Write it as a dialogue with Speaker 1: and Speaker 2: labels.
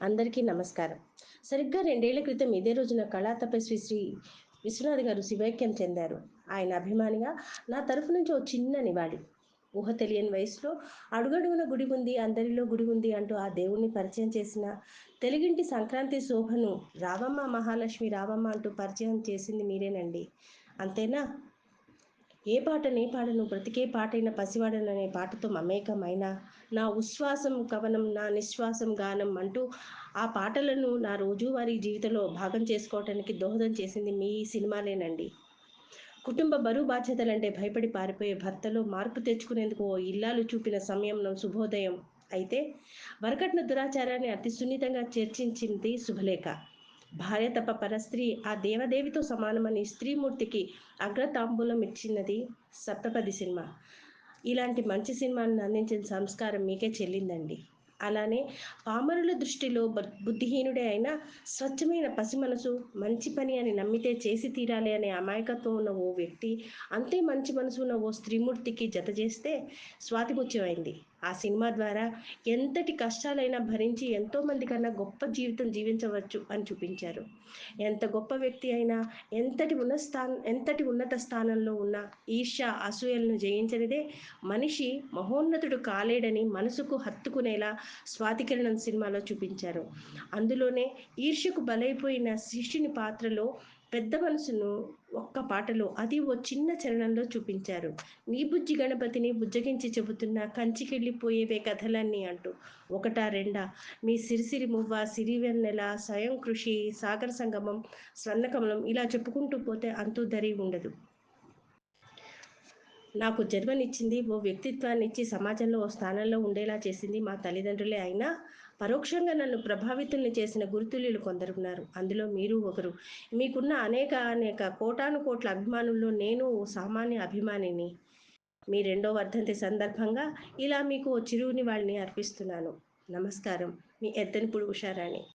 Speaker 1: అందరికీ నమస్కారం. సరిగ్గా 2 ఏళ్ల క్రితం ఇదే రోజున కళా తపస్వి శ్రీ విశ్వనాథ్ గారు శివైక్యం చెందారు. ఆయన అభిమానిగా నా తరఫు నుంచి ఓ చిన్న నివాళి. ఊహ తెలియని వయసులో అడుగడుగున గుడి ఉంది, అందరిలో గుడి ఉంది అంటూ ఆ దేవుణ్ణి పరిచయం చేసిన తెలుగింటి సంక్రాంతి శోభను రావమ్మ మహాలక్ష్మి రావమ్మ అంటూ పరిచయం చేసింది మీరేనండి. అంతేనా? ఏ పాటనే పాడను బ్రతికే పాటైన పసివాడననే పాటతో మమేకమైన నా ఉశ్వాసం కవనం నా నిశ్వాసం గానం అంటూ ఆ పాటలను నా రోజువారీ జీవితంలో భాగం చేసుకోవటానికి దోహదం చేసింది మీ సినిమాలేనండి. కుటుంబ బరువు బాధ్యతలంటే భయపడి పారిపోయే భర్తలో మార్పు తెచ్చుకునేందుకు ఓ ఇల్లాలు చూపిన సమయంలో శుభోదయం అయితే వరకట్న దురాచారాన్ని అతి సున్నితంగా చర్చించింది శుభలేఖ. భార్య తప్ప పరస్త్రీ ఆ దేవదేవితో సమానమని స్త్రీమూర్తికి అగ్రతాంబూలం ఇచ్చినది సప్తపది సినిమా. ఇలాంటి మంచి సినిమాలను అందించిన సంస్కారం మీకే చెల్లిందండి. అలానే పామరుల దృష్టిలో బుద్ధిహీనుడే అయినా స్వచ్ఛమైన పసి మనసు, మంచి పని అని నమ్మితే చేసి తీరాలి అనే అమాయకత్వం ఉన్న ఓ వ్యక్తి, అంతే మంచి మనసు ఉన్న ఓ స్త్రీమూర్తికి జతచేస్తే స్వాతిముత్యమైంది. ఆ సినిమా ద్వారా ఎంతటి కష్టాలైనా భరించి ఎంతోమంది కన్నా గొప్ప జీవితం జీవించవచ్చు అని చూపించారు. ఎంత గొప్ప వ్యక్తి అయినా, ఎంతటి ఉన్నత స్థానంలో ఉన్నా ఈర్ష్య, అసూయలను జయించనిదే మనిషి మహోన్నతుడు కాలేడని మనసుకు హత్తుకునేలా 'స్వాతికిరణం' సినిమాలో చూపించారు. అందులోనే ఈర్ష్యకు బలైపోయిన శిష్యుని పాత్రలో పెద్ద మనసును ఒక్క పాటలో, అది ఓ చిన్న చరణంలో చూపించారు. నీ బుజ్జి గణపతిని బుజ్జగించి చెబుతున్నా కంచికెళ్ళిపోయేవే కథలన్నీ అంటూ. ఒకటా రెండా మీ సిరిసిరి మువ్వ, సిరివెన్నెల, స్వయం కృషి, సాగర సంగమం, స్వర్ణకమలం ఇలా చెప్పుకుంటూ పోతే అంతు ధరి ఉండదు. నాకు జన్మనిచ్చింది, ఓ వ్యక్తిత్వాన్నిచ్చి సమాజంలో ఓ స్థానంలో ఉండేలా చేసింది మా తల్లిదండ్రులే అయినా, పరోక్షంగా నన్ను ప్రభావితుల్ని చేసిన గురుతుల్యులు కొందరున్నారు. అందులో మీరు ఒకరు. మీకున్న అనేక కోటానుకోట్ల అభిమానుల్లో నేను ఓ సామాన్య అభిమానిని. మీ రెండో వర్ధంతి సందర్భంగా ఇలా మీకు ఓ చిరు నివాళిని అర్పిస్తున్నాను. నమస్కారం. మీ ఎద్దనపూడి ఉషారాణి.